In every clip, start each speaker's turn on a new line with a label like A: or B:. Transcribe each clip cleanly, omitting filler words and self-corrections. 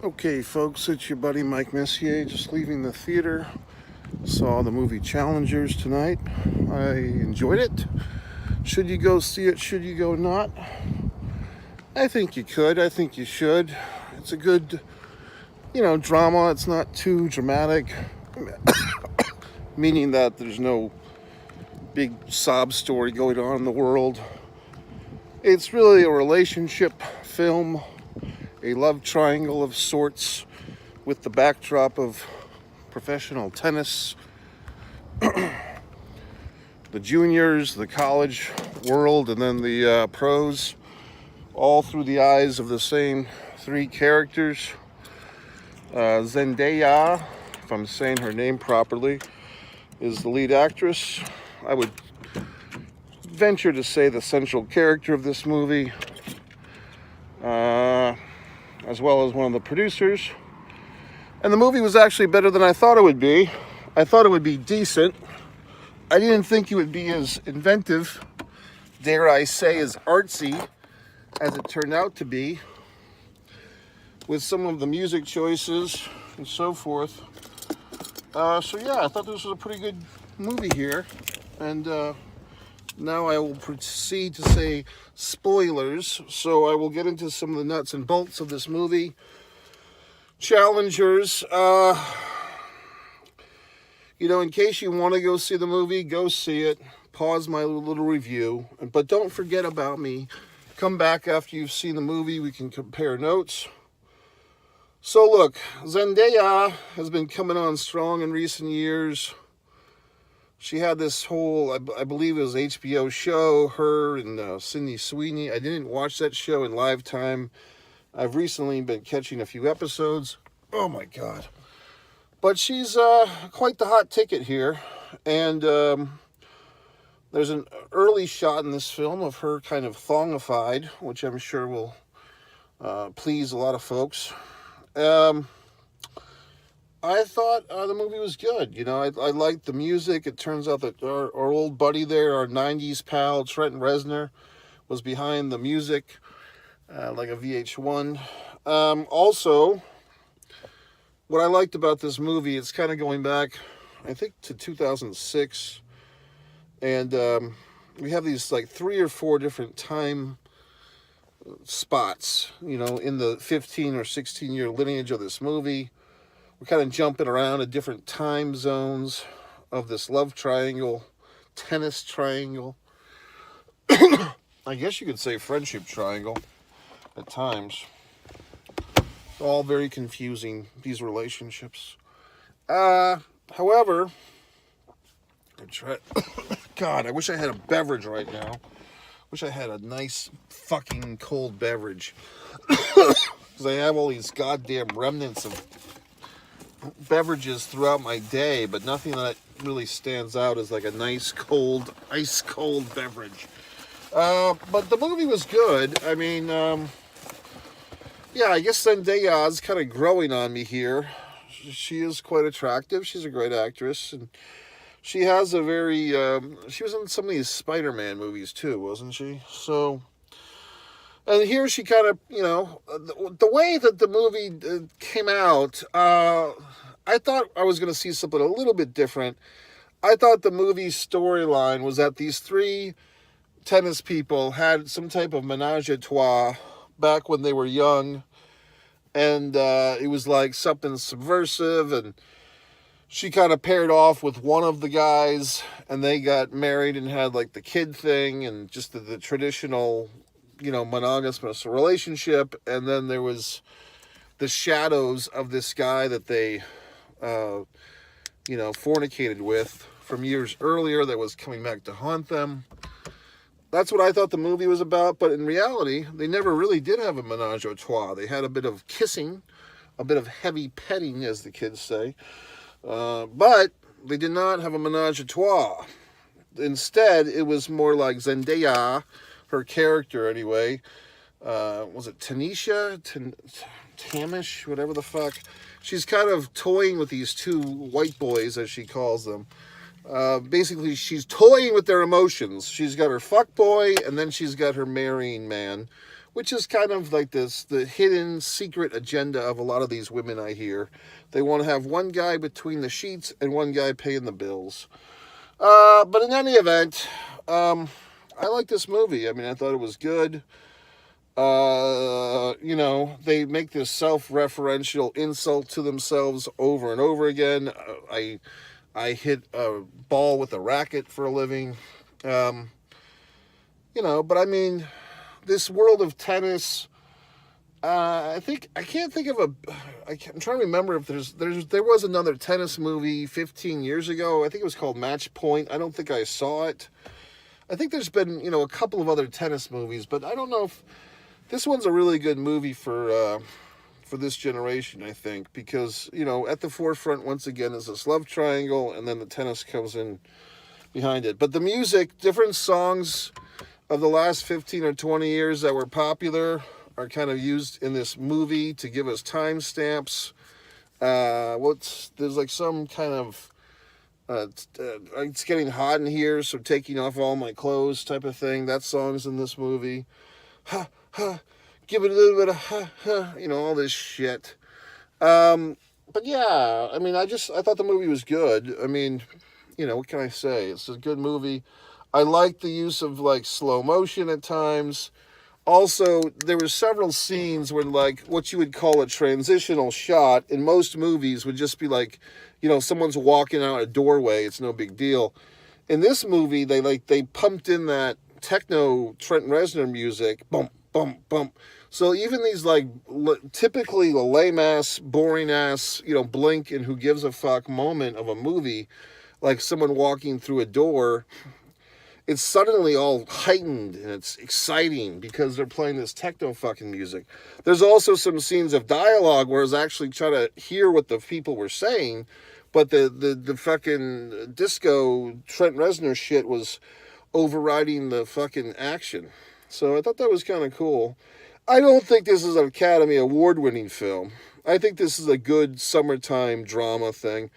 A: Okay, folks, it's your buddy Mike Messier, just leaving the theater. Saw the movie Challengers tonight. I enjoyed it. Should you go see it? Should you go not? I think you could. I think you should. It's a good, drama. It's not too dramatic, meaning that there's no big sob story going on in the world. It's really a relationship film, a love triangle of sorts, with the backdrop of professional tennis, the juniors, the college world, and then the pros, all through the eyes of the same three characters. Zendaya, if I'm saying her name properly, is the lead actress. I would venture to say the central character of this movie, as well as one of the producers. And the movie was actually better than I thought it would be. I thought it would be decent. I didn't think it would be as inventive, dare I say, as artsy as it turned out to be, with some of the music choices and so forth. So yeah, I thought this was a pretty good movie here. And now I will proceed to say spoilers. So I will get into some of the nuts and bolts of this movie. Challengers, in case you want to go see the movie, go see it. Pause my little review. But don't forget about me. Come back after you've seen the movie. We can compare notes. So look, Zendaya has been coming on strong in recent years. She had this whole, I believe it was HBO show, her and Sydney Sweeney. I didn't watch that show in live time. I've recently been catching a few episodes. Oh my God. But she's quite the hot ticket here. And there's an early shot in this film of her kind of thongified, which I'm sure will please a lot of folks. I thought the movie was good. I liked the music. It turns out that our old buddy there, our 90s pal, Trent Reznor, was behind the music, like a VH1. Also, what I liked about this movie, it's kind of going back, I think, to 2006. And we have these like 3 or 4 different time spots, in the 15 or 16 year lineage of this movie. We're kind of jumping around at different time zones of this love triangle, tennis triangle. I guess you could say friendship triangle at times. All very confusing, these relationships. However, God, I wish I had a beverage right now. Wish I had a nice fucking cold beverage. Because I have all these goddamn remnants of beverages throughout my day, but nothing that really stands out as like a nice cold, ice cold beverage. But the movie was good. I mean, yeah, I guess Zendaya is kind of growing on me here. She is quite attractive. She's a great actress, and she has a very, she was in some of these Spider-Man movies too, wasn't she? So, and here she kind of, the way that the movie came out, I thought I was going to see something a little bit different. I thought the movie's storyline was that these 3 tennis people had some type of menage a trois back when they were young. And it was like something subversive, and she kind of paired off with one of the guys, and they got married and had like the kid thing and just the traditional, monogamous relationship. And then there was the shadows of this guy that they, fornicated with from years earlier that was coming back to haunt them. That's what I thought the movie was about, but in reality, they never really did have a menage a trois. They had a bit of kissing, a bit of heavy petting, as the kids say, but they did not have a menage a trois. Instead, it was more like Zendaya, her character anyway, was it Tanisha? Tamish? Whatever the fuck. She's kind of toying with these 2 white boys, as she calls them. Basically, she's toying with their emotions. She's got her fuck boy, and then she's got her marrying man, which is kind of like the hidden secret agenda of a lot of these women I hear. They want to have one guy between the sheets and one guy paying the bills. But in any event, I like this movie. I mean, I thought it was good. They make this self-referential insult to themselves over and over again. I hit a ball with a racket for a living. But I mean, this world of tennis. I'm trying to remember if there was another tennis movie 15 years ago. I think it was called Match Point. I don't think I saw it. I think there's been a couple of other tennis movies, but I don't know if this one's a really good movie for this generation. I think because at the forefront once again is this love triangle, and then the tennis comes in behind it. But the music, different songs of the last 15 or 20 years that were popular are kind of used in this movie to give us timestamps. There's like some kind of it's getting hot in here, so taking off all my clothes type of thing. That song's in this movie. Ha ha, give it a little bit of ha ha, all this shit. But yeah, I mean, I thought the movie was good. I mean, what can I say? It's a good movie. I like the use of like slow motion at times. Also, there were several scenes where, like, what you would call a transitional shot in most movies would just be like, someone's walking out a doorway. It's no big deal. In this movie, they pumped in that techno Trent Reznor music, bump, bump, bump. So even these like typically lame ass, boring ass, blink and who gives a fuck moment of a movie, like someone walking through a door, it's suddenly all heightened and it's exciting because they're playing this techno fucking music. There's also some scenes of dialogue where I was actually trying to hear what the people were saying, but the fucking disco Trent Reznor shit was overriding the fucking action. So I thought that was kind of cool. I don't think this is an Academy Award-winning film. I think this is a good summertime drama thing.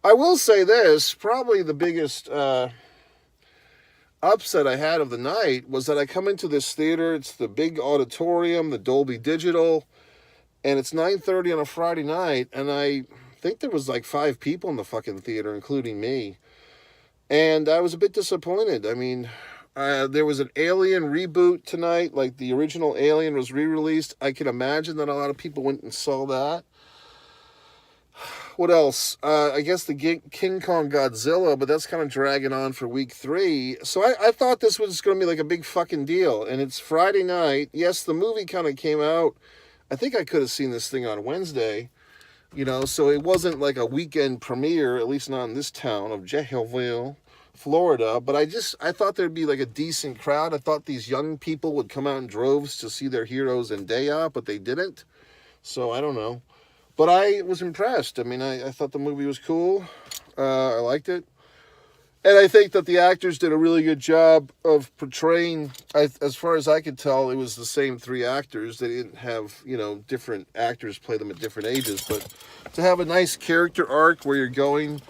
A: I will say this, probably the biggest upset I had of the night was that I come into this theater. It's the big auditorium, the Dolby Digital, and it's 9:30 on a Friday night, and I think there was like 5 people in the fucking theater, including me, and I was a bit disappointed. I mean, there was an Alien reboot tonight, like the original Alien was re-released. I can imagine that a lot of people went and saw that. What else? I guess the King Kong Godzilla, but that's kind of dragging on for week 3. So I thought this was going to be like a big fucking deal. And it's Friday night. Yes, the movie kind of came out. I think I could have seen this thing on Wednesday. So it wasn't like a weekend premiere, at least not in this town of Jacksonville, Florida. But I thought there'd be like a decent crowd. I thought these young people would come out in droves to see their heroes Zendaya, but they didn't. So I don't know. But I was impressed. I mean, I thought the movie was cool. I liked it. And I think that the actors did a really good job of portraying, as far as I could tell, it was the same 3 actors. They didn't have, different actors play them at different ages. But to have a nice character arc where you're going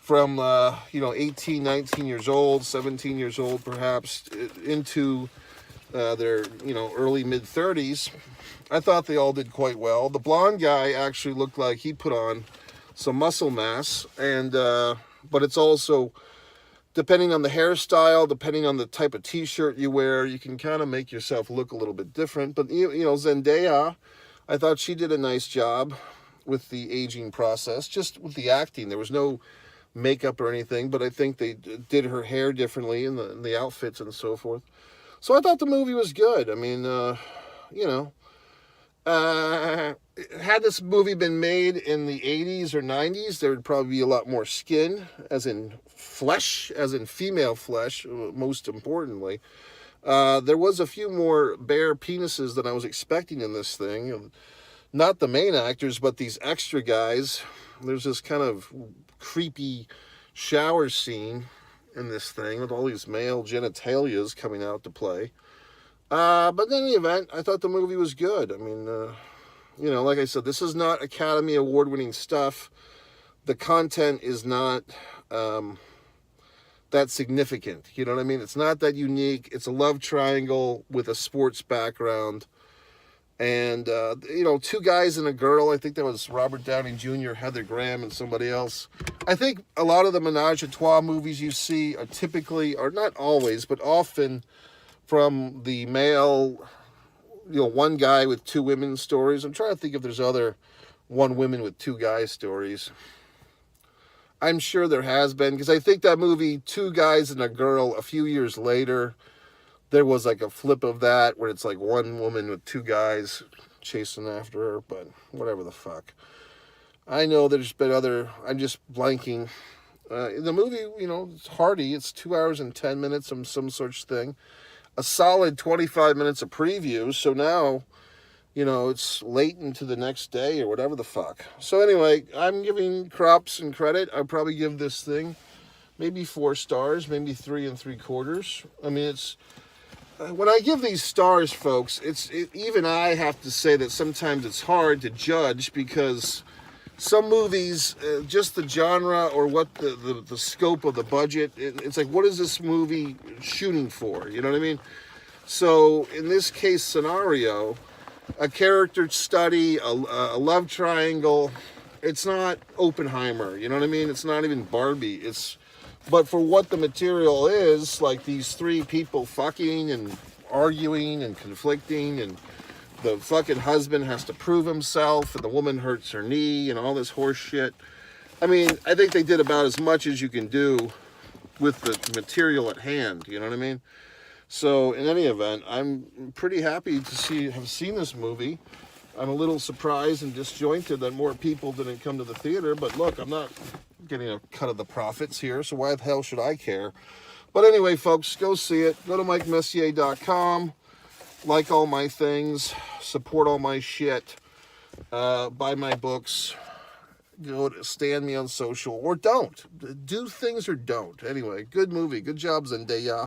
A: from, 18, 19 years old, 17 years old perhaps, into their, early mid-30s, I thought they all did quite well. The blonde guy actually looked like he put on some muscle mass, and but it's also, depending on the hairstyle, depending on the type of t-shirt you wear, you can kind of make yourself look a little bit different. But, Zendaya, I thought she did a nice job with the aging process, just with the acting. There was no makeup or anything, but I think they did her hair differently and the outfits and so forth. So I thought the movie was good. I mean, had this movie been made in the 80s or 90s, there would probably be a lot more skin, as in flesh, as in female flesh, most importantly. There was a few more bare penises than I was expecting in this thing. Not the main actors, but these extra guys. There's this kind of creepy shower scene in this thing with all these male genitalias coming out to play. But in any event, I thought the movie was good. I mean, like I said, this is not Academy Award-winning stuff. The content is not that significant. You know what I mean? It's not that unique. It's a love triangle with a sports background. And, you know, two guys and a girl. I think that was Robert Downey Jr., Heather Graham, and somebody else. I think a lot of the menage a trois movies you see are typically, or not always, but often from the male, you know, one guy with two women stories. I'm trying to think if there's other one women with two guys stories. I'm sure there has been, because I think that movie, Two Guys and a Girl, a few years later, there was like a flip of that where it's like one woman with two guys chasing after her, but whatever the fuck. I know there's been other, I'm just blanking. The movie, you know, it's hearty. It's 2 hours and 10 minutes of some such thing. A solid 25 minutes of previews. So now, you know, it's late into the next day or whatever the fuck. So anyway, I'm giving props and credit. I'd probably give this thing maybe 4 stars, maybe 3 3/4. I mean, it's, when I give these stars, folks, even I have to say that sometimes it's hard to judge, because some movies, just the genre or what the scope of the budget, it's like, what is this movie shooting for? You know what I mean? So in this case scenario, a character study, a love triangle, it's not Oppenheimer. You know what I mean? It's not even Barbie. But for what the material is, like these 3 people fucking and arguing and conflicting, and the fucking husband has to prove himself, and the woman hurts her knee, and all this horse shit. I mean, I think they did about as much as you can do with the material at hand, you know what I mean? So, in any event, I'm pretty happy to have seen this movie. I'm a little surprised and disjointed that more people didn't come to the theater, but look, I'm not getting a cut of the profits here, so why the hell should I care? But anyway, folks, go see it. Go to MikeMessier.com. Like all my things. Support all my shit. Buy my books. Go to stand me on social. Or don't. Do things or don't. Anyway, good movie. Good job, Zendaya.